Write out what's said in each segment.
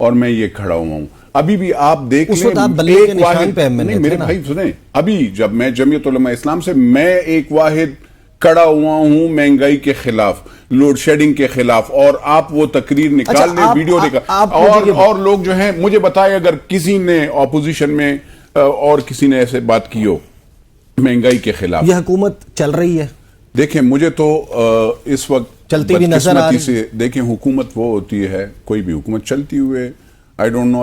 اور میں یہ کھڑا ہوا ہوں. ابھی بھی آپ دیکھ اس وقت آپ بلے کے نشان پہ MNA تھے میرے نا. بھائی سنیں, ابھی جب میں جمعیت علماء اسلام سے میں ایک واحد کھڑا ہوا ہوں مہنگائی کے خلاف, لوڈ شیڈنگ کے خلاف, اور آپ وہ تقریر نکال لیں, ویڈیو نکال, اور لوگ جو ہیں مجھے بتائیں اگر کسی نے اپوزیشن میں اور کسی نے ایسے بات کی ہو مہنگائی کے خلاف. یہ حکومت چل رہی ہے, دیکھیں مجھے تو اس وقت چلتی بھی نظر آ رہی سے دیکھیں, حکومت وہ ہوتی ہے, کوئی بھی حکومت چلتی ہوئے آئی ڈونٹ نو,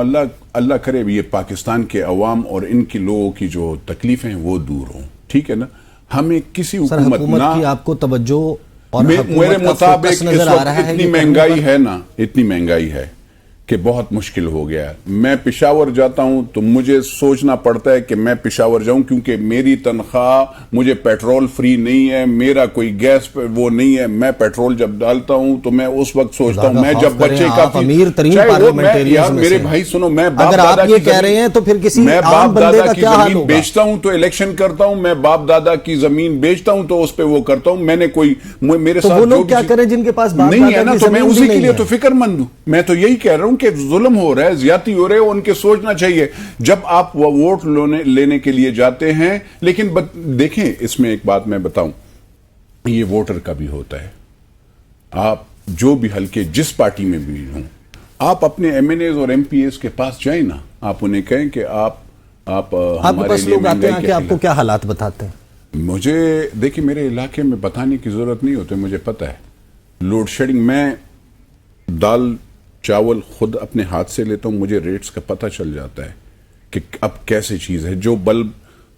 اللہ کرے یہ پاکستان کے عوام اور ان کے لوگوں کی جو تکلیفیں ہیں وہ دور ہوں, ٹھیک ہے نا. ہمیں کسی حکومت کی آپ کو توجہ اور میرے مطابق اس وقت اتنی مہنگائی ہے نا, اتنی مہنگائی ہے کہ بہت مشکل ہو گیا ہے. میں پشاور جاتا ہوں تو مجھے سوچنا پڑتا ہے کہ میں پشاور جاؤں, کیونکہ میری تنخواہ, مجھے پیٹرول فری نہیں ہے, میرا کوئی گیس وہ نہیں ہے. میں پیٹرول جب ڈالتا ہوں تو میں اس وقت سوچتا ہوں, میں جب بچے کا امیر ترین پارلیمنٹیرینز میں میرے بھائی سنو, میں اگر آپ یہ کہہ رہے ہیں تو پھر کسی عام بندے کا کیا حال ہوگا. بیچتا ہوں تو الیکشن کرتا ہوں, میں باپ دادا کی زمین بیچتا ہوں تو اس پہ وہ کرتا ہوں. میں نے کوئی میرے ساتھ وہ لوگ کیا کریں جن کے پاس نہیں ہے نا, تو میں اسی کے لیے تو فکر مند ہوں. میں تو یہی کہہ رہا ہوں کہ ظلم ہو رہا ہے, زیادتی ہو رہے ہیں, ان کے سوچنا چاہیے جب آپ ووٹ لینے کے لیے جاتے ہیں. لیکن دیکھیں اس میں ایک بات میں بتاؤں, یہ ووٹر کا بھی ہوتا ہے. آپ جو بھی حلقے جس پارٹی میں بھی ہوں, آپ اپنے MNAs اور MPAs کے پاس جائیں نا, آپ انہیں کہیں کہ آپ کے پاس لوگ آتے ہیں کہ آپ کو کیا حالات بتاتے ہیں. مجھے دیکھیں میرے علاقے میں بتانے کی ضرورت نہیں ہوتی, مجھے پتہ ہے. لوڈ شیڈنگ, میں دال چاول خود اپنے ہاتھ سے لیتا ہوں, مجھے ریٹس کا پتہ چل جاتا ہے کہ اب کیسے چیز ہے. جو بلب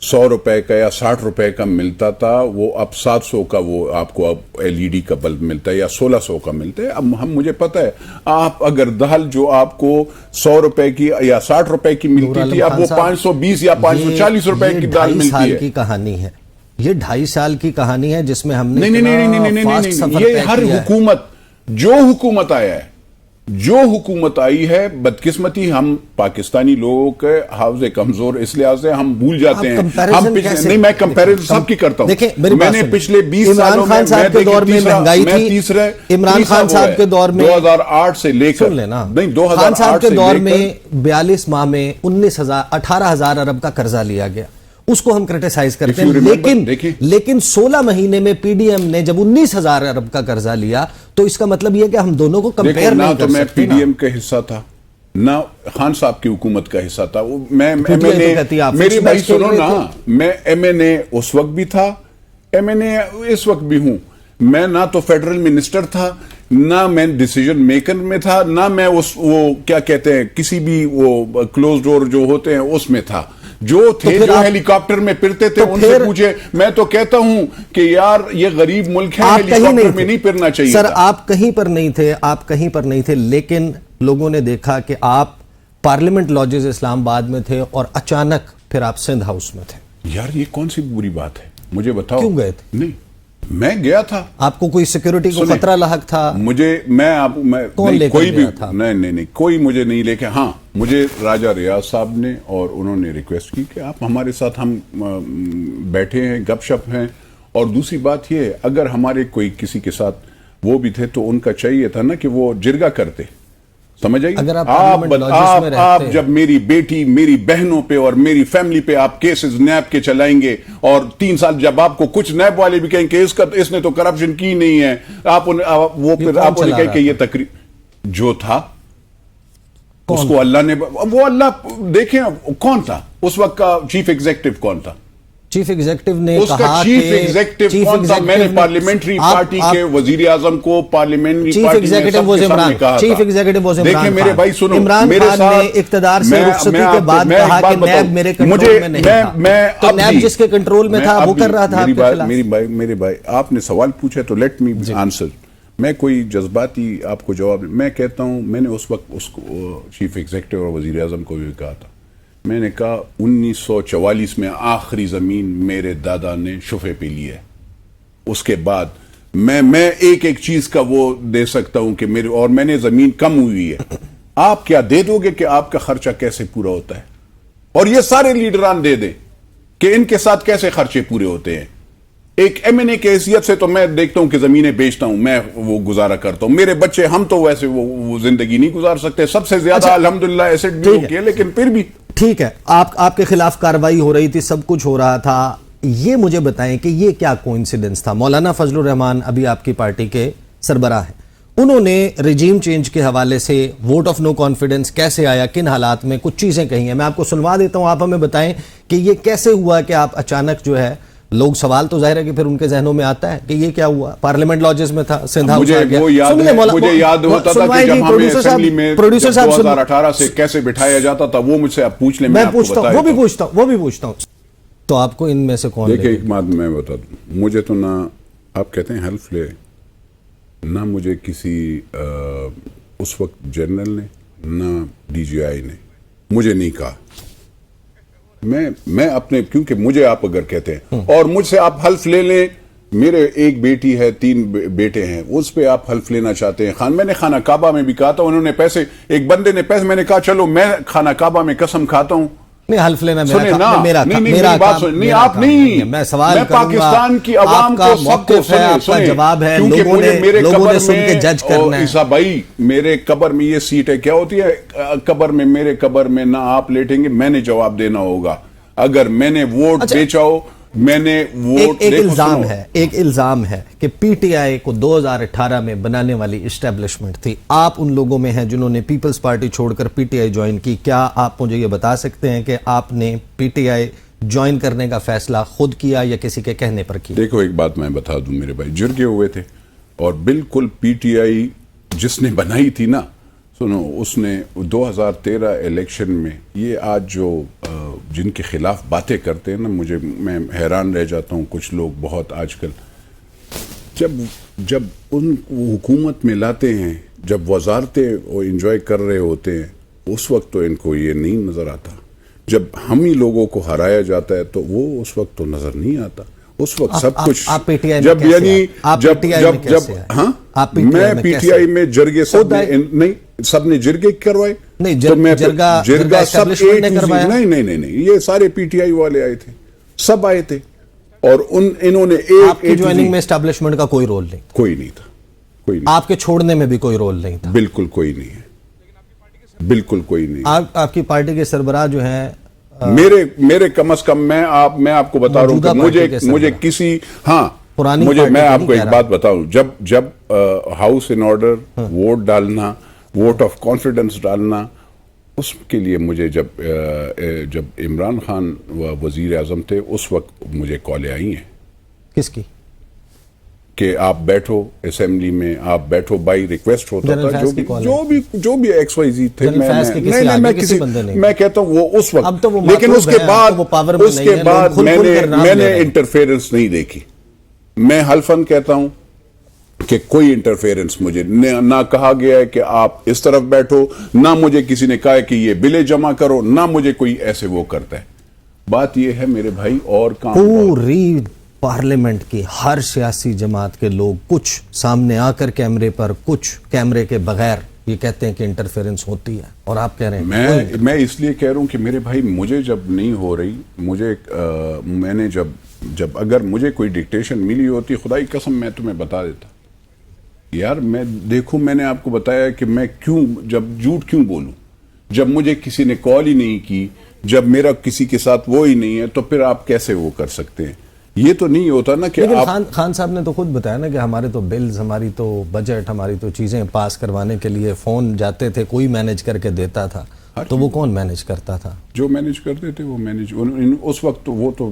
100 روپے کا یا 60 روپے کا ملتا تھا وہ اب 700 کا وہ آپ کو اب LED کا بلب ملتا ہے یا 1600 کا ملتا ہے. اب مجھے پتہ ہے, آپ اگر دال جو آپ کو 100 روپے کی یا 60 روپے کی ملتی تھی, اب وہ 520 یا 540 روپے کی دال ملتی ہے. یہ 2.5 سال کی کہانی ہے, یہ 2.5 سال کی کہانی ہے جس میں ہم نے نہیں, یہ ہر حکومت, جو حکومت آیا ہے, جو حکومت آئی ہے, بدقسمتی ہم پاکستانی لوگوں کے حافظے کمزور اس لحاظ سے ہم بھول جاتے ہیں. نہیں, میں کمپیریزن سب کی کرتا ہوں. میں نے پچھلے 20 سالوں میں صاحب کے دور میں مہنگائی تھی, عمران خان صاحب کے دور میں 2008 سے لے کر نہیں 2008 کے دور میں 42 ماہ میں 18,000 ارب کا قرضہ لیا گیا, اس کو ہم کرٹیسائز کرتے ہیں. لیکن 16 مہینے میں PDM نے جب 19,000 ارب کا قرضہ لیا تو اس کا مطلب یہ کہ ہم دونوں کو کمپیئر نہیں کر سکتے. نہ تو میں PDM کا حصہ تھا, نہ خان صاحب کی حکومت کا حصہ تھا. میں میری بھائی سنو نا, میں MNA اس وقت بھی تھا, MNA اس وقت بھی ہوں. میں نہ تو فیڈرل منسٹر تھا, نہ میں ڈیسیجن میکر میں تھا, نہ میں وہ کیا کہتے ہیں کسی بھی وہ کلوز ڈور جو ہوتے ہیں اس میں تھا. جو تھے جو ہیلی کاپٹر میں پھرتے تھے ان سے پوچھے. میں تو کہتا ہوں کہ یار یہ غریب ملک ہے, ہیلی کاپٹر میں نہیں پھرنا چاہیے. سر آپ کہیں پر نہیں تھے, آپ کہیں پر نہیں تھے, لیکن لوگوں نے دیکھا کہ آپ پارلیمنٹ لاجز اسلام آباد میں تھے اور اچانک پھر آپ سندھ ہاؤس میں تھے. یار یہ کون سی بری بات ہے, مجھے بتاؤ. کیوں گئے تھے؟ نہیں, میں گیا تھا. آپ کو کوئی سیکیورٹی کو خطرہ لاحق تھا؟ کوئی بھی نہیں, کوئی مجھے نہیں لے کے. ہاں مجھے راجہ ریاض صاحب نے اور انہوں نے ریکویسٹ کی کہ آپ ہمارے ساتھ, ہم بیٹھے ہیں, گپ شپ ہیں. اور دوسری بات یہ, اگر ہمارے کوئی کسی کے ساتھ وہ بھی تھے تو ان کا چاہیے تھا نا کہ وہ جرگہ کرتے, سمجھ آئیے. آپ جب میری بیٹی, میری بہنوں پہ اور میری فیملی پہ آپ کیسز نیب کے چلائیں گے, اور 3 سال جب آپ کو کچھ نیب والے بھی کہیں کہ اس نے تو کرپشن کی نہیں ہے, آپ انہیں کہیں کہ یہ تقریر جو تھا اس کو اللہ نے, وہ اللہ دیکھیں کون تھا اس وقت کا چیف ایگزیکٹو, کون تھا چیف ایگزیکٹو نے اس کا چیف ایگزیکٹو کون تھا؟ میں نے پارلیمنٹری پارٹی کے وزیر اعظم کو پارلیمنٹری پارٹی میں سب کے سامنے کہا تھا. چیف ایگزیکٹو وہ عمران خان. دیکھیں میرے بھائی سنو, عمران خان نے اقتدار سے رخصتی کے بعد کہا کہ نیب میرے کنٹرول میں نہیں تھا, تو نیب جس کے کنٹرول میں تھا وہ کر رہا تھا آپ کے خلاف. میرے بھائی آپ نے سوال پوچھا تو لیٹ می آنسر. میں کوئی جذباتی آپ کو جواب, میں کہتا ہوں میں نے اس وقت اس کو چیف ایگزیکٹو اور وزیر اعظم کو بھی کہا تھا. میں نے کہا 1944 میں آخری زمین میرے دادا نے شفے پہ لی ہے, اس کے بعد میں ایک چیز کا وہ دے سکتا ہوں کہ میرے, اور میں نے زمین کم ہوئی ہے, آپ کیا دے دو گے کہ آپ کا خرچہ کیسے پورا ہوتا ہے, اور یہ سارے لیڈران دے دیں کہ ان کے ساتھ کیسے خرچے پورے ہوتے ہیں. ایک MNA کی حیثیت سے تو میں دیکھتا ہوں کہ زمینیں بیچتا ہوں، میں وہ گزارا کرتا ہوں، میرے بچے ہم تو ویسے وہ زندگی نہیں گزار سکتے، سب سے زیادہ الحمدللہ ایسٹ بھی ہو کیا، لیکن پھر بھی ٹھیک ہے، آپ کے خلاف کارروائی ہو رہی تھی، سب کچھ ہو رہا تھا، یہ مجھے بتائیں کہ یہ کیا کوئنسیڈنس تھا؟ مولانا فضل الرحمان ابھی آپ کی پارٹی کے سربراہ ہیں، انہوں نے رجیم چینج کے حوالے سے ووٹ آف نو کانفیڈنس کیسے آیا، کن حالات میں، کچھ چیزیں کہی ہیں، میں آپ کو سنوا دیتا ہوں، آپ ہمیں بتائیں کہ یہ کیسے ہوا کہ آپ اچانک جو ہے، لوگ سوال تو ظاہر ہے کہ پھر ان کے ذہنوں میں آتا ہے کہ یہ کیا ہوا، پارلیمنٹ لاجز میں تھا، سندھ ہاؤس آ گیا، مجھے یاد ہوتا تھا کہ جب ہمیں اسمبلی میں 2018 سے کیسے بٹھایا جاتا تھا، وہ مجھ سے آپ پوچھ لیں، میں آپ کو بتایا، وہ بھی پوچھتا ہوں، تو آپ کو ان میں سے کون؟ دیکھیں ایک بات میں بتا دوں، مجھے تو نہ آپ کہتے ہیں حلف لے، نہ مجھے کسی اس وقت جنرل نے نہ DGI نے مجھے نہیں کہا، میں اپنے، کیونکہ مجھے آپ اگر کہتے ہیں اور مجھ سے آپ حلف لے لیں، میرے ایک بیٹی ہے، 3 بیٹے ہیں، اس پہ آپ حلف لینا چاہتے ہیں، میں نے خانہ کعبہ میں بھی کہا تھا، انہوں نے پیسے، ایک بندے نے پیسے، میں نے کہا چلو میں خانہ کعبہ میں قسم کھاتا ہوں، نہیں حلف لینا میرا بات نہیں، آپ نہیں، میں سوال کروں گا، پاکستان کی عوام کو سب کو ہے، آپ کا جواب ہے، لوگوں نے سن کے جج کرنا ہے۔ عیسیٰ بھائی میرے قبر میں یہ سیٹ ہے، کیا ہوتی ہے قبر میں، میرے قبر میں نہ آپ لیٹیں گے، میں نے جواب دینا ہوگا، اگر میں نے ووٹ بیچا ہو، میں نے ووٹ، ایک الزام ہے کہ PTI کو 2018 میں بنانے والی اسٹیبلشمنٹ تھی، آپ ان لوگوں میں ہیں جنہوں نے پیپلز پارٹی چھوڑ کر PTI جوائن کی، کیا آپ مجھے یہ بتا سکتے ہیں کہ آپ نے PTI جوائن کرنے کا فیصلہ خود کیا یا کسی کے کہنے پر کیا؟ دیکھو ایک بات میں بتا دوں میرے بھائی، جرگے ہوئے تھے اور بالکل PTI جس نے بنائی تھی نا، سنو، اس نے 2013 الیکشن میں، یہ آج جو جن کے خلاف باتیں کرتے ہیں نا، میں حیران رہ جاتا ہوں، کچھ لوگ بہت آج کل جب ان حکومت میں لاتے ہیں، جب وزارتیں وہ انجوائے کر رہے ہوتے ہیں، اس وقت تو ان کو یہ نہیں نظر آتا، جب ہم ہی لوگوں کو ہرایا جاتا ہے تو وہ اس وقت تو نظر نہیں آتا، اس وقت سب کچھ جب یعنی ہاں میں PTI میں جرگے سب نے جرگے کروائے، جرگا سب نہیں، یہ سارے PTI والے آئے تھے، سب آئے تھے، اور انہوں نے آپ کی جوائننگ میں اسٹیبلشمنٹ کا کوئی رول نہیں؟ کوئی نہیں تھا، کوئی نہیں، آپ کے چھوڑنے میں بھی کوئی رول نہیں تھا؟ بالکل کوئی نہیں ہے، بالکل کوئی نہیں۔ آپ کی پارٹی کے سربراہ جو ہیں، میرے کم از کم میں آپ کو بتا رہا ہوں کہ مجھے کسی، ہاں میں آپ کو ایک بات بتاؤں، جب ہاؤس ان آرڈر، ووٹ ڈالنا، ووٹ آف کانفیڈنس ڈالنا، اس کے لیے مجھے جب عمران خان وزیر اعظم تھے، اس وقت مجھے کالیں آئی ہیں۔ کس کی؟ کہ آپ بیٹھو اسمبلی میں، آپ بیٹھو، بائی ریکویسٹ ہوتا تھا، جو بھی XYZ تھے، میں کہتا ہوں وہ اس وقت، لیکن اس کے بعد میں نے انٹرفیئرنس نہیں دیکھی، میں حلفاً کہتا ہوں کہ کوئی انٹرفیئرنس مجھے نہ کہا گیا ہے کہ آپ اس طرف بیٹھو، نہ مجھے کسی نے کہا ہے کہ یہ بلیں جمع کرو، نہ مجھے کوئی ایسے وہ کرتا ہے۔ بات یہ ہے میرے بھائی، اور کام پوری پارلیمنٹ کی ہر سیاسی جماعت کے لوگ، کچھ سامنے آ کر کیمرے پر، کچھ کیمرے کے بغیر، یہ کہتے ہیں کہ انٹرفیئرنس ہوتی ہے، اور آپ کہہ رہے ہیں میں اس لیے کہہ رہا ہوں کہ میرے بھائی مجھے جب نہیں ہو رہی، میں نے جب اگر مجھے کوئی ڈکٹیشن ملی ہوتی، خدا کی قسم میں تمہیں بتا دیتا یار، میں نے آپ کو بتایا کہ میں جب جھوٹ کیوں بولوں، جب مجھے کسی نے کال ہی نہیں کی، جب میرا کسی کے ساتھ وہ ہی نہیں ہے، تو پھر آپ کیسے وہ کر سکتے ہیں؟ یہ تو نہیں ہوتا نا کہ خان صاحب نے تو خود بتایا نا کہ ہمارے تو بلز، ہماری تو بجٹ، ہماری تو چیزیں پاس کروانے کے لیے فون جاتے تھے، کوئی مینیج کر کے دیتا تھا، تو وہ کون مینیج کرتا تھا؟ جو مینیج کرتے تھے وہ اس وقت وہ تو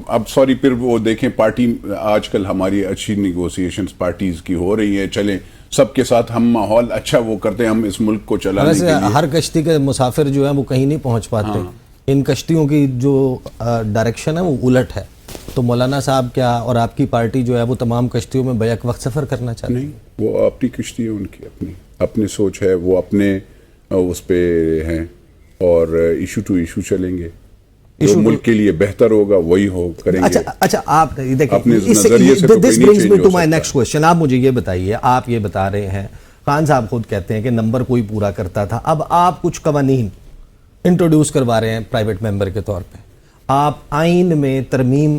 اب سوری، پھر وہ دیکھیں پارٹی، آج کل ہماری اچھی نیگوسیشنز پارٹیز کی ہو رہی ہیں، چلیں سب کے ساتھ ہم ماحول اچھا وہ کرتے ہیں، ہم اس ملک کو چلانے کے لیے۔ ہر کشتی کے مسافر جو ہیں وہ کہیں نہیں پہنچ پاتے، ان کشتیوں کی جو ڈائریکشن ہے وہ الٹ ہے، تو مولانا صاحب کیا اور آپ کی پارٹی جو ہے وہ تمام کشتیوں میں بیک وقت سفر کرنا چاہتے ہیں؟ نہیں، وہ اپنی کشتی ہے، ان کی اپنی سوچ ہے، وہ اپنے اس پہ ہیں، اور ایشو ٹو ایشو چلیں گے، جو ملک کے لیے بہتر ہوگا وہی کریں گے۔ اچھا آپ دیکھیں، اپنے نظریے سے تو کوئی نہیں چینج ہو سکتا۔ نیکسٹ کوشچن، آپ مجھے یہ بتائیے، آپ یہ بتا رہے ہیں، خان صاحب خود کہتے ہیں کہ نمبر کوئی پورا کرتا تھا، اب آپ کچھ قوانین انٹروڈیوس کروا رہے ہیں پرائیویٹ ممبر کے طور پہ، آپ آئین میں ترمیم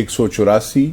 184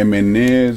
MNAs,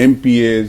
MPAs,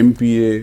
MPA,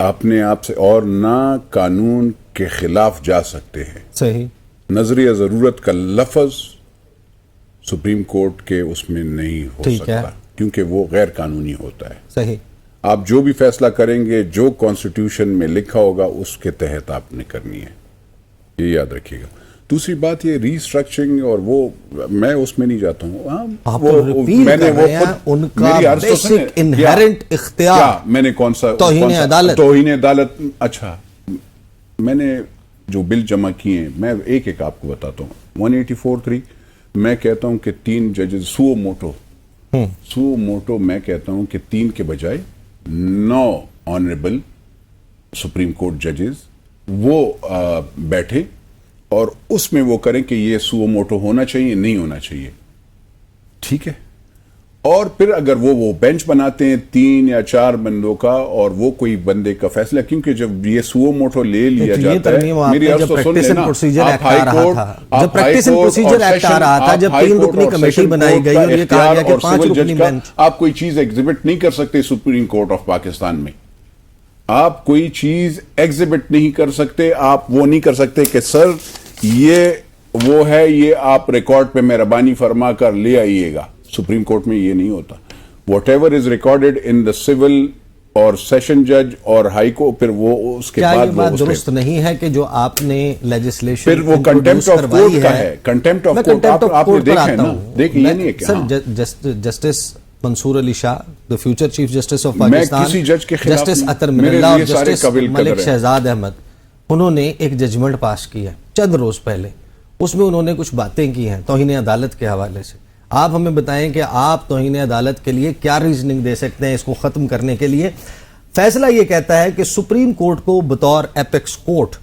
اپنے آپ سے اور نہ قانون کے خلاف جا سکتے ہیں. صحیح. نظریہ ضرورت کا لفظ سپریم کورٹ کے اس میں نہیں ہو سکتا کیونکہ وہ غیر قانونی ہوتا ہے. صحیح. آپ جو بھی فیصلہ کریں گے جو کانسٹیٹیوشن میں لکھا ہوگا اس کے تحت آپ نے کرنی ہے, یہ یاد رکھیے گا. دوسری بات یہ ری اسٹرکچرنگ اور وہ میں اس میں نہیں جاتا ہوں. میں نے وہ ان کا بیسک انہیرنٹ اختیار میں نے کون سا توہین عدالت. اچھا, میں نے جو بل جمع کیے ہیں میں ایک ایک آپ کو بتاتا ہوں. 184(3) میں کہتا ہوں کہ 3 ججز سو موٹو میں کہتا ہوں کہ 3 کے بجائے 9 آنریبل سپریم کورٹ ججز وہ بیٹھے اور اس میں وہ کریں کہ یہ سو موٹو ہونا چاہیے نہیں ہونا چاہیے. ٹھیک ہے. اور پھر اگر وہ بینچ بناتے ہیں 3 یا 4 بندوں کا اور وہ کوئی بندے کا فیصلہ, کیونکہ جب یہ سو موٹو لے لیا جاتا ہے, میری عرض تو سن لینا, آپ ہائی کورٹ اور جب 3 رکنی کمیٹی بنائی گئی اور یہ کہا گیا کہ 5 رکنی بینچ, آپ کوئی چیز ایگزیبٹ نہیں کر سکتے سپریم کورٹ آف پاکستان میں. آپ کوئی چیز ایگزیبٹ نہیں کر سکتے. آپ وہ نہیں کر سکتے کہ سر یہ وہ ہے, یہ آپ ریکارڈ پہ مہربانی فرما کر لے آئیے گا. سپریم کورٹ میں یہ نہیں ہوتا. What ever is recorded in the civil اور سیشن جج اور ہائی کورٹ, پھر وہ اس کے بعد یہ بات درست نہیں ہے کہ جو آپ نے لیجسلیشن پھر وہ کنٹیمپٹ آف کورٹ کا ہے. کنٹیمپٹ آف کورٹ آپ نے دیکھا ہے نا, دیکھ یہ نہیں ہے کہ sir justice Mansoor Ali Shah, the future chief justice of Pakistan, justice Athar Minallah اور جسٹس ملک شہزاد احمد, انہوں نے ایک ججمنٹ پاس کی ہے چند روز پہلے. اس میں انہوں نے کچھ باتیں کی ہیں توہین عدالت کے حوالے سے. آپ ہمیں بتائیں کہ آپ توہین عدالت کے لیے کیا ریزننگ دے سکتے ہیں اس کو ختم کرنے کے لیے. فیصلہ یہ کہتا ہے کہ سپریم کورٹ کو بطور ایپیکس کورٹ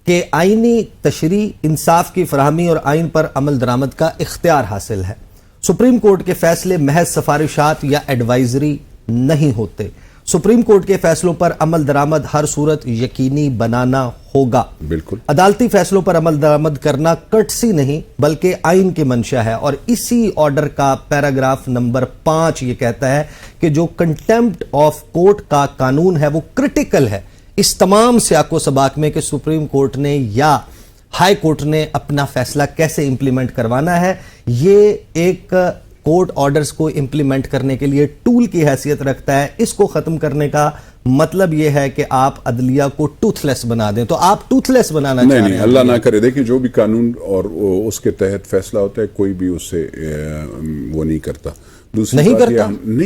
کے آئینی تشریع, انصاف کی فراہمی اور آئین پر عمل درآمد کا اختیار حاصل ہے. سپریم کورٹ کے فیصلے محض سفارشات یا ایڈوائزری نہیں ہوتے. سپریم کورٹ کے فیصلوں پر عمل درآمد ہر صورت یقینی بنانا ہوگا. بالکل. عدالتی فیصلوں پر عمل درآمد کرنا کٹسی نہیں بلکہ آئین کی منشا ہے. اور اسی آرڈر کا پیراگراف نمبر 5 یہ کہتا ہے کہ جو کنٹیمپٹ آف کورٹ کا قانون ہے وہ کرٹیکل ہے اس تمام سیاق و سباق میں کہ سپریم کورٹ نے یا ہائی کورٹ نے اپنا فیصلہ کیسے امپلیمنٹ کروانا ہے. یہ ایک کورٹ آرڈرز کو امپلیمنٹ کرنے کے لیے ٹول کی حیثیت رکھتا ہے. اس کو ختم کرنے کا مطلب یہ ہے کہ آپ عدلیہ کو ٹوتھ لیس بنا دیں. تو آپ ٹوتھ لیس بنانا چاہ رہے ہیں؟ نہیں, اللہ نہ کرے. دیکھیں جو بھی قانون اور اس کے تحت فیصلہ ہوتا ہے کوئی بھی اس سے وہ نہیں کرتا. نہیں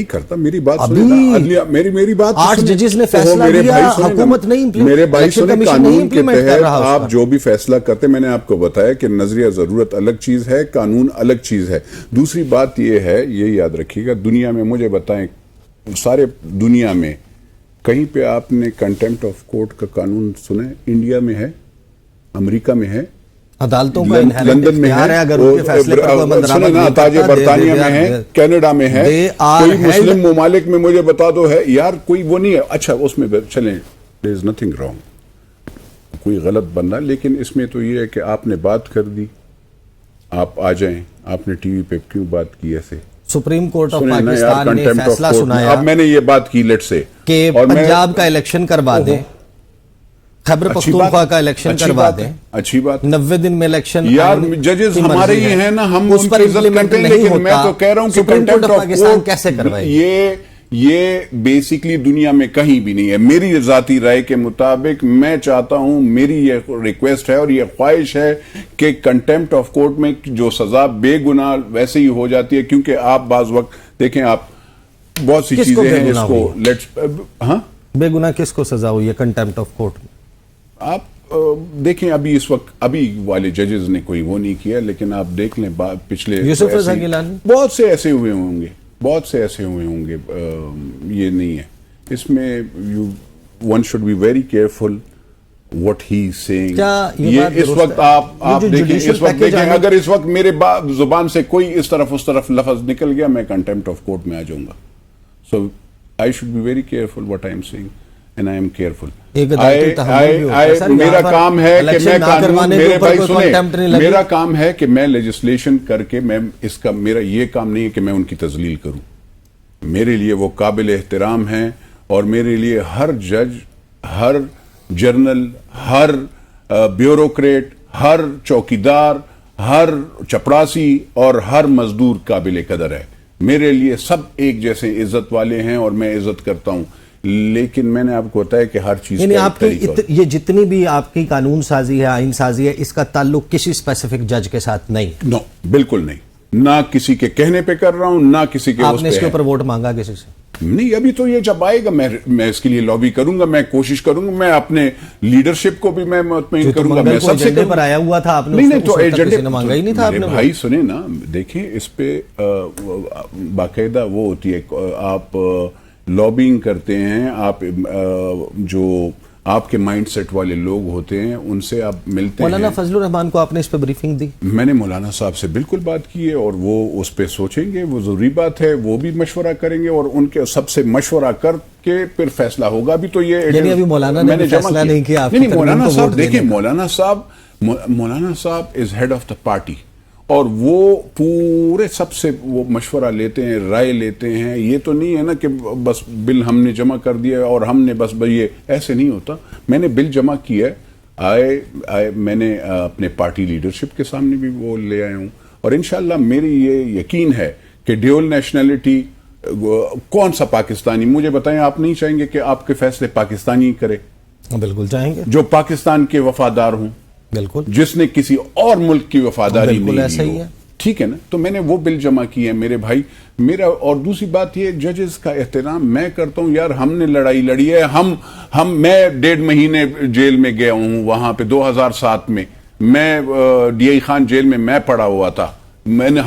کرتا. میری بات سنیں, میری بات 8 ججز نے فیصلہ دیا, حکومت نہیں, میرے بھائی سنیں, قانون کے تحت آپ جو بھی فیصلہ کرتے, میں نے آپ کو بتایا کہ نظریہ ضرورت الگ چیز ہے, قانون الگ چیز ہے. دوسری بات یہ ہے, یہ یاد رکھیے گا, دنیا میں مجھے بتائیں سارے دنیا میں کہیں پہ آپ نے کنٹیمپٹ آف کورٹ کا قانون سنا ہے؟ انڈیا میں ہے, امریکہ میں ہے, عدالتوں کا لندن میں ہے, تاج برطانیہ میں ہے, کینیڈا میں ہے, کوئی مسلم ممالک میں مجھے بتا دو ہے یار, کوئی وہ نہیں ہے. اچھا اس میں چلیں, there is nothing wrong, کوئی غلط بننا, لیکن اس میں تو یہ ہے کہ آپ نے بات کر دی, آپ آ جائیں, آپ نے ٹی وی پہ کیوں بات کی ایسے؟ سپریم کورٹ آف پاکستان نے فیصلہ سنایا, اب میں نے یہ بات کی لیٹ سے کہ پنجاب کا الیکشن کروا دیں, خیبر پختونخوا کا الیکشن کروا دیں. اچھی بات, 90 دن میں الیکشن. یار ججز ہمارے ہی ہیں نا, ہم اس پر امپلیمنٹ نہیں ہوتا. میں تو کہہ رہا ہوں کہ سپریم کورٹ آف پاکستان کیسے کروائے؟ یہ بیسیکلی دنیا میں کہیں بھی نہیں ہے. میری ذاتی رائے کے مطابق میں چاہتا ہوں, میری یہ ریکویسٹ ہے اور یہ خواہش ہے کہ کنٹیمپٹ آف کورٹ میں جو سزا بے گناہ ویسے ہی ہو جاتی ہے, کیونکہ آپ بعض وقت دیکھیں, آپ بہت سی چیزیں ہیں اس کو ہاں بے گناہ کس کو سزا ہوئی ہے کنٹیمپٹ آف کورٹ میں؟ آپ دیکھیں ابھی اس وقت ابھی والے ججز نے کوئی وہ نہیں کیا, لیکن آپ دیکھ لیں پچھلے یوسف رضا گیلانی بہت سے ایسے ہوئے ہوں گے, یہ نہیں ہے اس میں. One should be very careful what he is saying. یہ اس وقت آپ دیکھیں, اس وقت دیکھیں, اگر اس وقت میرے زبان سے کوئی اس طرف لفظ نکل گیا, میں کنٹیمپٹ آف کورٹ میں آ جاؤں گا. So I should be very careful what I am saying. And I am careful. میرا کام ہے کہ میں قانون, میرے بھائی سنیں, میرا کام ہے کہ میں لیجسلیشن کر کے, میں اس کا میرا یہ کام نہیں ہے کہ میں ان کی تذلیل کروں. میرے لیے وہ قابل احترام ہیں اور میرے لیے ہر جج ہر جرنل، ہر بیوروکریٹ، ہر چوکیدار، ہر چپڑاسی اور ہر مزدور قابل قدر ہے. میرے لیے سب ایک جیسے عزت والے ہیں اور میں عزت کرتا ہوں، لیکن میں نے آپ کو بتایا کہ ہر چیز یعنی کا آپ ایک طریقہ کی یہ جتنی بھی آپ کی قانون سازی ہے، آئین سازی ہے، اس کا تعلق کسی اسپیسیفک جج کے ساتھ نہیں؟ نو، بالکل نہیں. نہ کسی کے کہنے پہ کر رہا ہوں، نہ کسی کے آپ نے اس کے اوپر ووٹ مانگا کسی سے؟ نہیں. ابھی تو یہ جب آئے گا میں اس کے لیے لابی کروں گا، میں کوشش کروں گا، میں اپنے لیڈرشپ کو بھی میں مطمئن کروں گا. میں سب سے ایجنڈے پر آیا ہوا تھا، آپ نے نہیں تو ایجنڈے کسی نے مانگا ہی نہیں تھا. آپ نے بھائی سنیں نا، دیکھیں اس پہ باقاعدہ وہ ہوتی ہے، آپ لابینگ کرتے ہیں، آپ جو آپ کے مائنڈ سیٹ والے لوگ ہوتے ہیں ان سے آپ ملتے ہیں. مولانا فضل الرحمان کو آپ نے اس پہ بریفنگ دی؟ میں نے مولانا صاحب سے بالکل بات کی ہے اور وہ اس پہ سوچیں گے، وہ ضروری بات ہے، وہ بھی مشورہ کریں گے اور ان کے سب سے مشورہ کر کے پھر فیصلہ ہوگا. ابھی تو یہ یعنی ابھی مولانا نے فیصلہ نہیں کیا؟ نہیں، مولانا صاحب دیکھیں، مولانا صاحب از ہیڈ آف دا پارٹی اور وہ پورے سب سے وہ مشورہ لیتے ہیں، رائے لیتے ہیں. یہ تو نہیں ہے نا کہ بس بل ہم نے جمع کر دیا اور ہم نے بس یہ ایسے نہیں ہوتا. میں نے بل جمع کیا ہے، میں نے اپنے پارٹی لیڈرشپ کے سامنے بھی وہ لے آیا ہوں اور انشاءاللہ میری یہ یقین ہے کہ ڈیول نیشنلٹی کون سا پاکستانی، مجھے بتائیں، آپ نہیں چاہیں گے کہ آپ کے فیصلے پاکستانی کرے؟ بالکل چاہیں گے، جو پاکستان کے وفادار ہوں، بالکل، جس نے کسی اور ملک کی وفاداری نہیں ایسا ہی لی ہو. ہے. ٹھیک ہے نا؟ تو میں نے وہ بل جمع کی ہے میرے بھائی. میرا اور دوسری بات یہ، ججز کا احترام میں کرتا ہوں. یار ہم نے لڑائی لڑی ہے، میں 1.5 مہینے جیل میں گیا ہوں، وہاں پہ 2007 میں ڈی آئی خان جیل میں پڑا ہوا تھا.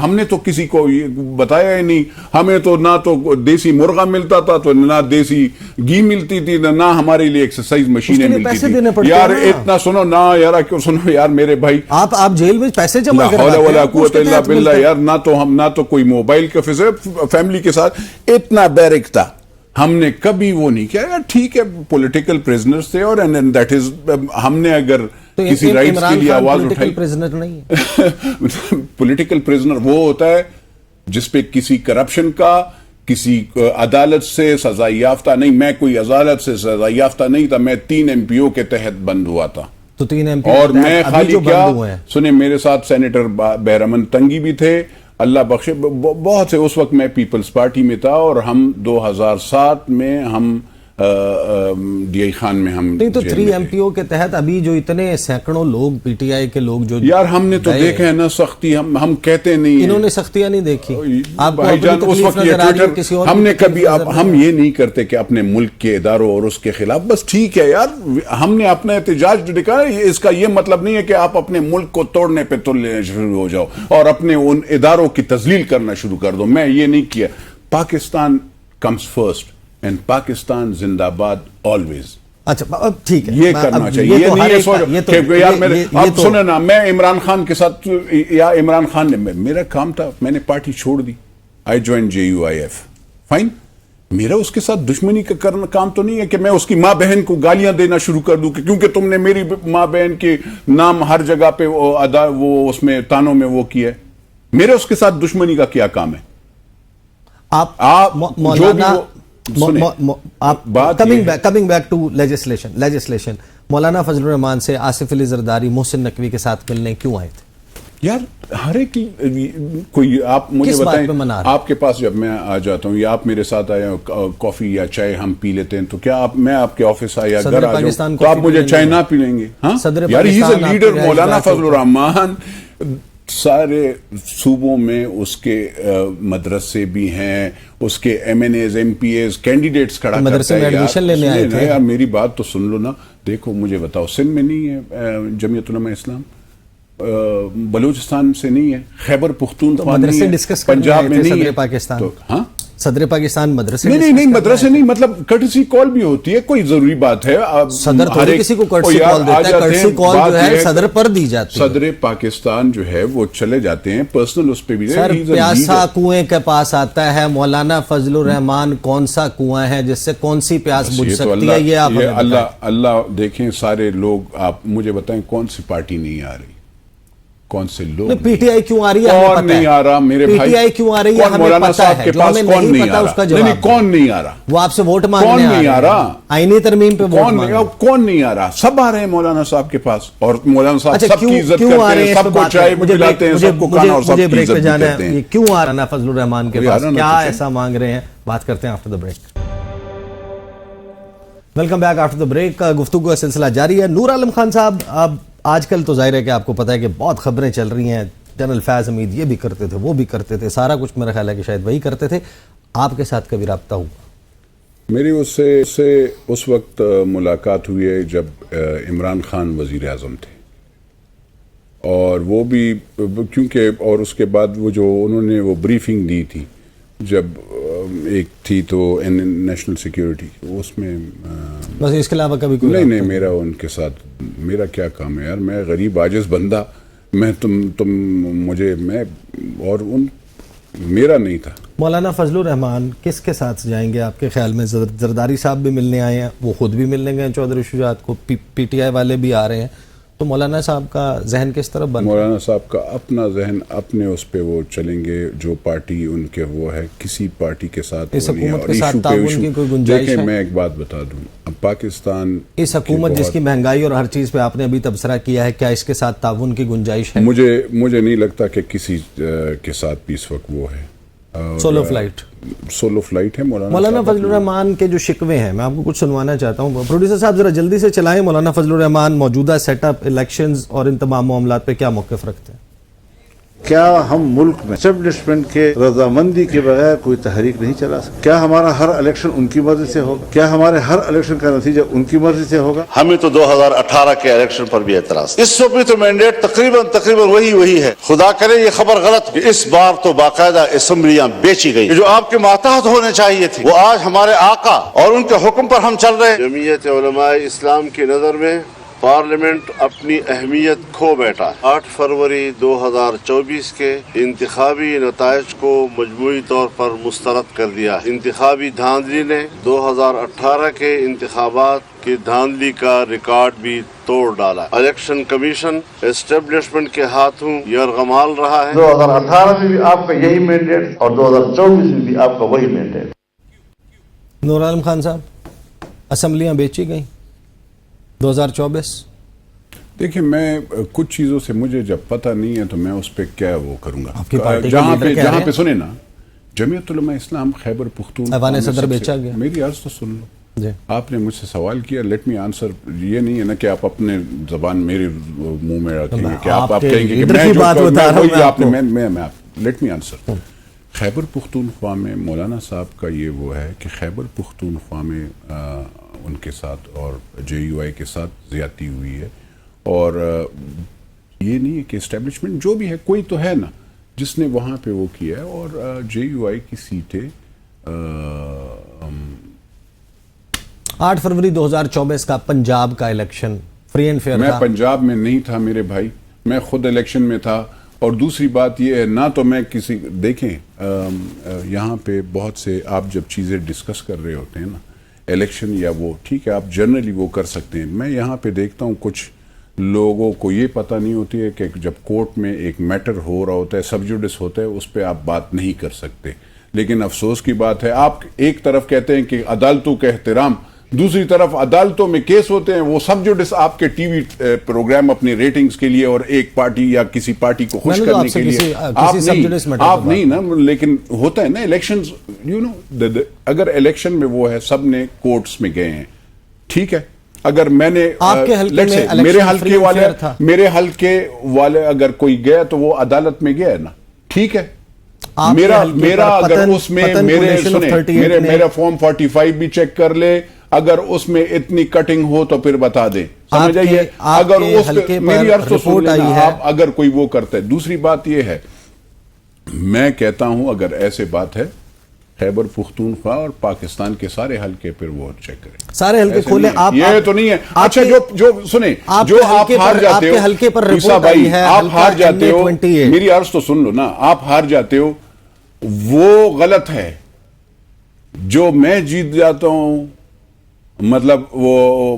ہم نے تو کسی کو یہ بتایا ہی نہیں. ہمیں تو نہ تو دیسی مرغا ملتا تھا، تو نہ دیسی گھی ملتی تھی، نہ ہمارے لیے ایکسرسائز مشینیں ملتی تھی. یار اتنا سنو نا یار، کیوں سنو یار میرے بھائی، آپ جیل میں پیسے جمع کرواتے ہیں، ولا قوت الا باللہ. یار نہ تو کوئی موبائل کا فیملی کے ساتھ اتنا بیرک تھا، ہم نے کبھی وہ نہیں کیا. یار ٹھیک ہے، پولیٹیکل پریزنرز تھے اور دیٹ از، ہم نے اگر کسی رائٹس کے لیے آواز اٹھائی. پریزنر نہیں ہے، پولیٹیکل پریزنر وہ ہوتا ہے جس پہ کسی کرپشن کا، کسی عدالت سے سزا یافتہ نہیں. میں کوئی عدالت سے سزا یافتہ نہیں تھا، میں 3 MPO کے تحت بند ہوا تھا. تو 3 MPO اور میں خالی کیا، سنیں، میرے ساتھ سینیٹر بہرامن تنگی بھی تھے، اللہ بخشے، بہت سے. اس وقت میں پیپلز پارٹی میں تھا اور ہم 2007 میں ہم ڈی آئی خان میں ہم نہیں تو 3 MPO کے تحت ابھی جو اتنے سینکڑوں لوگ پی ٹی آئی کے لوگ جو یار ہم نے تو دیکھا ہے نا سختی، ہم کہتے نہیں، انہوں نے سختیاں نہیں دیکھی. بھائی جان اس وقت یہ ٹویٹر ہم نے کبھی، ہم یہ نہیں کرتے کہ اپنے ملک کے اداروں اور اس کے خلاف، بس ٹھیک ہے یار، ہم نے اپنا احتجاج دکھایا. اس کا یہ مطلب نہیں ہے کہ آپ اپنے ملک کو توڑنے پہ تلنے شروع ہو جاؤ اور اپنے ان اداروں کی تذلیل کرنا شروع کر دو. میں یہ نہیں کیا. Pakistan comes first and Pakistan زندہ باد آلویز. اچھا ٹھیک ہے، یہ کرنا چاہیے. یہ نہیں ہے کہ یار میرے، اب سنیں نا، میں عمران خان کے ساتھ، یا عمران خان نے، میرا کام تھا، میں نے پارٹی چھوڑ دی، آئی جوائن JUIF. فائن، میرا اس کے ساتھ دشمنی کا کرنا کام تو نہیں ہے کہ میں اس کی ماں بہن کو گالیاں دینا شروع کر دوں کہ کیونکہ تم نے میری ماں بہن کے نام ہر جگہ پہ وہ اس میں تانوں میں وہ کیا ہے. میرے اس کے ساتھ دشمنی کا کیا کام ہے؟ آپ جو بھی کمنگ بیک ٹو لیجسلیشن، مولانا فضل الرحمان سے آصف علی زرداری، محسن نقوی کے ساتھ ملنے کیوں آئے تھے؟ یار ہر ایک کوئی، آپ مجھے بتائیں، آپ کے پاس جب میں آ جاتا ہوں یا آپ میرے ساتھ آئے کافی یا چائے ہم پی لیتے ہیں، تو کیا میں آپ کے آفس آیا یا گھر آ جاؤں تو آپ مجھے چائے نہ پی لیں گے؟ ہاں یار، ہی از اے لیڈر. مولانا فضل الرحمان سارے صوبوں میں اس کے مدرسے بھی ہیں، اس کے MNAs MPAs کینڈیڈیٹس کھڑا کرتا ہے. ایڈمیشن لینے آئے تھے. یار میری بات تو سن لو نا. دیکھو مجھے بتاؤ، سندھ میں نہیں ہے جمعیت علماء اسلام، بلوچستان سے نہیں ہے، خیبر پختونخوا نہیں ہے، پنجاب میں نہیں ہے. پاکستان، ہاں صدر پاکستان مدرسے نہیں مدرسے نہیں، مطلب کٹسی کال بھی ہوتی ہے، کوئی ضروری بات ہے. صدر تھوڑی کسی کو کٹسی کال دیتا ہے، کٹسی کال جو ہے صدر پر دی جاتی ہے. صدر پاکستان جو ہے وہ چلے جاتے ہیں پرسنل اس پہ بھی. سر پیاسا کنویں کے پاس آتا ہے، مولانا فضل الرحمان کون سا کنواں ہے جس سے کون سی پیاس بجھ سکتی ہے؟ یہ آپ اللہ دیکھیں، سارے لوگ، آپ مجھے بتائیں کون سی پارٹی نہیں آ رہی، کون سے لوگ پی ٹی آئی کیوں آ رہی ہے ہمیں کون نہیں آ رہا میرے بھائی, پی ٹی آئی کیوں آ رہی ہے ہمیں مولانا پتہ صاحب ہے, کے جو پاس ہمیں کون نہیں نہیں پتا آ اس کا رہا, نہیں جواب کون نہیں آ رہا, وہ آپ سے ووٹ مانگنے کون نہیں آ رہا, آئینی ترمیم پہ ووٹ مانگنے, کون نہیں آ رہا, سب آ رہے ہیں مولانا صاحب کے پاس, اور مولانا صاحب سب کی عزت کیوں آ کرتے رہے ہیں, ہیں, سب کو چائے پلاتے ہیں, سب کو کھانا اور سب کی بریک عزت پہ بھی جانا کرتے ہے, ہیں. یہ کیوں آ رہا نا فضل الرحمان کے پاس, کیا ایسا مانگ رہے ہیں, بات کرتے ہیں after the break. Welcome back after the break. گفتگو کا سلسلہ جاری ہے. نور عالم خان صاحب, اب آج کل تو ظاہر ہے کہ آپ کو پتہ ہے کہ بہت خبریں چل رہی ہیں, جنرل فیض حمید یہ بھی کرتے تھے, وہ بھی کرتے تھے, سارا کچھ میرا خیال ہے کہ شاید وہی کرتے تھے. آپ کے ساتھ کبھی رابطہ ہوا؟ میری اس سے اس وقت ملاقات ہوئی ہے جب عمران خان وزیر اعظم تھے, اور وہ بھی کیونکہ, اور اس کے بعد وہ جو انہوں نے وہ بریفنگ دی تھی جب ایک تھی تو نیشنل سیکیورٹی, اس میں بس اس کے علاوہ کبھی کوئی نہیں میرا ان کے ساتھ میرا کیا کام ہے یار, میں غریب عاجز بندہ, میں تم مجھے, میں اور ان میرا نہیں تھا. مولانا فضل الرحمان کس کے ساتھ جائیں گے آپ کے خیال میں؟ زرداری صاحب بھی ملنے آئے ہیں, وہ خود بھی ملنے گئے ہیں چودھری شجاعت کو, پی ٹی آئی والے بھی آ رہے ہیں, تو مولانا صاحب کا ذہن کس طرف بن رہا ہے؟ مولانا صاحب کا اپنا ذہن, اپنے اس پہ وہ چلیں گے, جو پارٹی ان کے وہ ہے, کسی پارٹی کے ساتھ اس حکومت کے ساتھ تعاون کی کوئی گنجائش ہے؟ دیکھیں میں ایک بات بتا دوں, اب پاکستان اس حکومت جس کی مہنگائی اور ہر چیز پہ آپ نے ابھی تبصرہ کیا ہے, کیا اس کے ساتھ تعاون کی گنجائش ہے؟ مجھے نہیں لگتا کہ کسی کے ساتھ بھی اس وقت وہ ہے. سولو فلائٹ ہے. مولانا فضل الرحمان کے جو شکوے ہیں, میں آپ کو کچھ سنوانا چاہتا ہوں. پروڈیوسر صاحب ذرا جلدی سے چلائیں. مولانا فضل الرحمان موجودہ سیٹ اپ, الیکشنز اور ان تمام معاملات پہ کیا موقف رکھتے ہیں؟ کیا ہم ملک میں اسٹیبلشمنٹ کے رضامندی کے بغیر کوئی تحریک نہیں چلا سکتے؟ کیا ہمارا ہر الیکشن ان کی مرضی سے ہوگا؟ کیا ہمارے ہر الیکشن کا نتیجہ ان کی مرضی سے ہوگا؟ ہمیں تو 2018 کے الیکشن پر بھی اعتراض, اس وقت بھی تو مینڈیٹ تقریباً وہی ہے. خدا کرے یہ خبر غلط کہ اس بار تو باقاعدہ اسمبلیاں بیچی گئی, جو آپ کے ماتحت ہونے چاہیے تھی, وہ آج ہمارے آقا اور ان کے حکم پر ہم چل رہے ہیں. جمعیت علماء اسلام کی نظر میں پارلیمنٹ اپنی اہمیت کھو بیٹھا. 8 فروری 2024 کے انتخابی نتائج کو مجموعی طور پر مسترد کر دیا. انتخابی دھاندلی نے 2018 کے انتخابات کی دھاندلی کا ریکارڈ بھی توڑ ڈالا. الیکشن کمیشن اسٹیبلشمنٹ کے ہاتھوں یرغمال رہا ہے. 2018 میں بھی آپ کا یہی مینڈیٹ اور 2024 میں بھی آپ کا وہی مینڈیٹ. نور عالم خان صاحب, اسمبلیاں بیچی گئیں 2024. دیکھیں, میں کچھ چیزوں سے مجھے جب پتہ نہیں ہے تو میں اس پہ کیا وہ کروں گا. آپ کی پارٹی کے لیڈر کہہ رہے ہیں, جہاں پہ سنیں نا, جمعیت علماء اسلام خیبر پختونخوا ایوان صدر بیچا گیا. میری عرض تو سن لو. جی, آپ نے مجھ سے سوال کیا, لیٹ می آنسر. یہ نہیں ہے نا کہ آپ اپنے زبان میرے منہ میں رکھیں گے کہ آپ کہیں گے کہ میں جو let me answer. Khyber Pakhtunkhwa میں مولانا صاحب کا یہ وہ ہے کہ خیبر پختونخوا میں ان کے ساتھ اور جے یو آئی کے ساتھ زیادتی ہوئی ہے, اور یہ نہیں ہے کہ اسٹیبلشمنٹ جو بھی ہے, کوئی تو ہے نا جس نے وہاں پہ وہ کیا ہے, اور جے یو آئی کی سیٹیں 8 فروری 2024 کا پنجاب کا الیکشن فری اینڈ فیئر میں تھا. پنجاب میں نہیں تھا میرے بھائی, میں خود الیکشن میں تھا. اور دوسری بات یہ ہے, نہ تو میں کسی, دیکھیں یہاں پہ بہت سے آپ جب چیزیں ڈسکس کر رہے ہوتے ہیں نا, الیکشن یا وہ ٹھیک ہے آپ جنرلی وہ کر سکتے ہیں. میں یہاں پہ دیکھتا ہوں کچھ لوگوں کو یہ پتہ نہیں ہوتی ہے کہ جب کورٹ میں ایک میٹر ہو رہا ہوتا ہے, سب جوڈس ہوتا ہے, اس پہ آپ بات نہیں کر سکتے. لیکن افسوس کی بات ہے, آپ ایک طرف کہتے ہیں کہ عدالتوں کا احترام, دوسری طرف عدالتوں میں کیس ہوتے ہیں, وہ سب جوڈس آپ کے ٹی وی پروگرام اپنی ریٹنگز کے لیے اور ایک پارٹی یا کسی پارٹی کو خوش کرنے کے لیے آپ نہیں نا. لیکن ہوتا ہے نا الیکشنز, یو نو, اگر الیکشن میں وہ ہے, سب نے کورٹس میں گئے ہیں, ٹھیک ہے. اگر میں نے میرے حلقے والے اگر کوئی گیا تو وہ عدالت میں گیا نا, ٹھیک ہے. میرا اگر اس میں میرا فارم 45 بھی چیک کر لے, اگر اس میں اتنی کٹنگ ہو تو پھر بتا دیں, سمجھ آئیے. اگر اس میری عرض تو سن لینا, آپ اگر کوئی وہ کرتا ہے. دوسری بات یہ ہے, میں کہتا ہوں اگر ایسے بات ہے, خیبر پختونخوا اور پاکستان کے سارے حلقے پھر وہ چیک کریں, سارے حلقے کھولیں. یہ تو نہیں ہے. اچھا جو سنیں, جو آپ ہار جاتے ہو, آپ ہار جاتے ہو, میری عرض تو سن لو نا, آپ ہار جاتے ہو وہ غلط ہے. جو میں جیت جاتا ہوں, مطلب وہ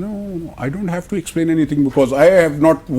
no, I don't have to explain anything because I have not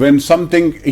when something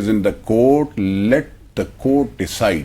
is in the court, let the court decide.